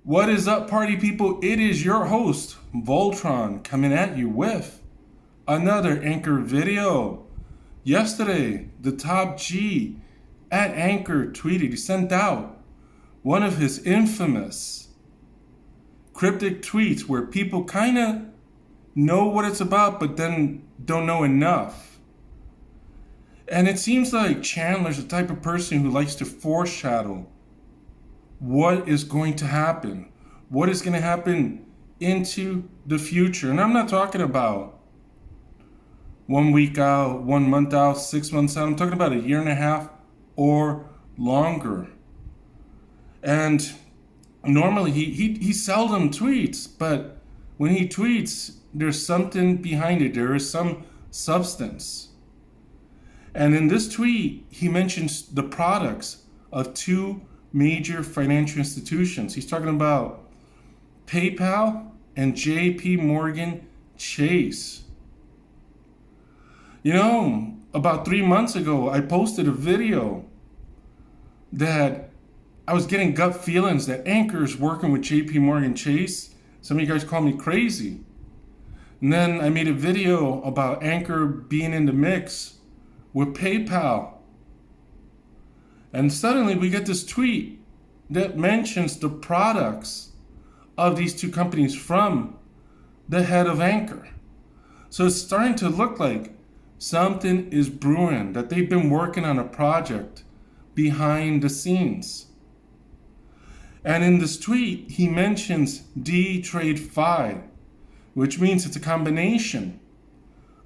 What is up, party people? It is your host, Voltron, coming at you with another Anchor video. Yesterday, the top G at Anchor tweeted, he sent out one of his infamous cryptic tweets where people kind of know what it's about, but then don't know enough. And it seems like Chandler's the type of person who likes to foreshadow what is going to happen, what is going to happen into the future. And I'm not talking about 1 week out, 1 month out, 6 months out. I'm talking about a year and a half or longer. And normally he seldom tweets, but when he tweets, there's something behind it. There is some substance. And in this tweet, he mentions the products of two major financial institutions. He's talking about PayPal and JPMorgan Chase. You know, about 3 months ago, I posted a video that I was getting gut feelings that Anchor is working with JPMorgan Chase. Some of you guys call me crazy. And then I made a video about Anchor being in the mix with PayPal. And suddenly we get this tweet that mentions the products of these two companies from the head of Anchor. So it's starting to look like something is brewing, that they've been working on a project behind the scenes. And in this tweet, he mentions DeTradFi, which means it's a combination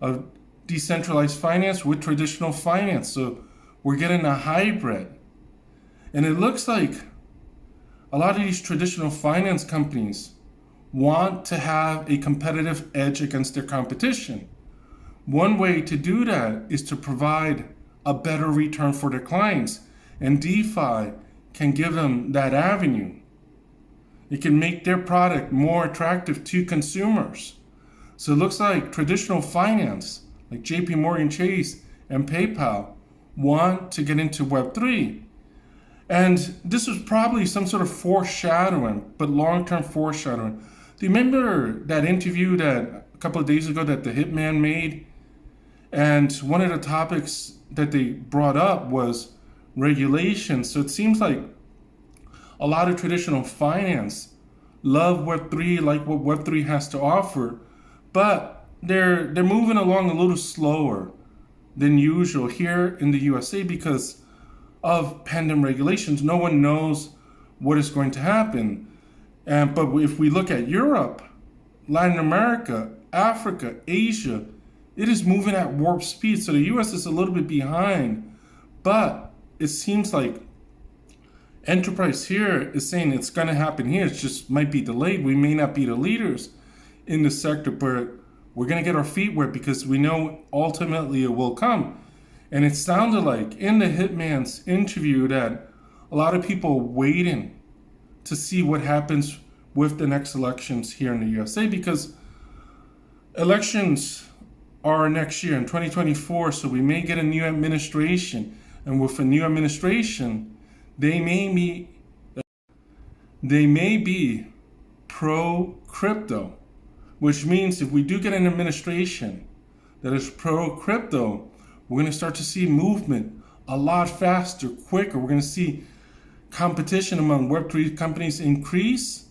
of decentralized finance with traditional finance. So we're getting a hybrid. And it looks like a lot of these traditional finance companies want to have a competitive edge against their competition. One way to do that is to provide a better return for their clients. And DeFi can give them that avenue. It can make their product more attractive to consumers. So it looks like traditional finance, like JPMorgan Chase and PayPal, want to get into Web3. And this was probably some sort of foreshadowing, but long-term foreshadowing. Do you remember that interview that a couple of days ago that the Hitman made? And one of the topics that they brought up was regulation. So it seems like a lot of traditional finance love Web3, like what Web3 has to offer, but they're moving along a little slower than usual here in the USA because of pending regulations. No one knows what is going to happen. But if we look at Europe, Latin America, Africa, Asia, it is moving at warp speed. So the US is a little bit behind, but it seems like enterprise here is saying it's going to happen here. It just might be delayed. We may not be the leaders in the sector, but we're going to get our feet wet because we know ultimately it will come. And it sounded like in the Hitman's interview that a lot of people are waiting to see what happens with the next elections here in the USA, because elections are next year in 2024. So we may get a new administration. And with a new administration, they may be pro-crypto, which means if we do get an administration that is pro-crypto, we're going to start to see movement a lot faster, quicker. We're going to see competition among Web3 companies increase,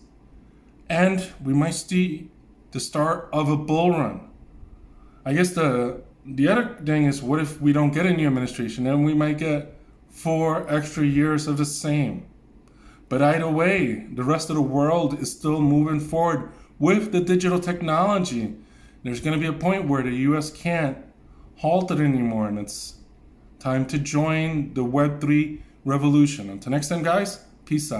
and we might see the start of a bull run. I guess the other thing is, what if we don't get a new administration? Then we might get 4 extra years of the same. But either way, the rest of the world is still moving forward with the digital technology. There's going to be a point where the US can't halt it anymore, and it's time to join the Web3 revolution. Until next time, guys, peace out.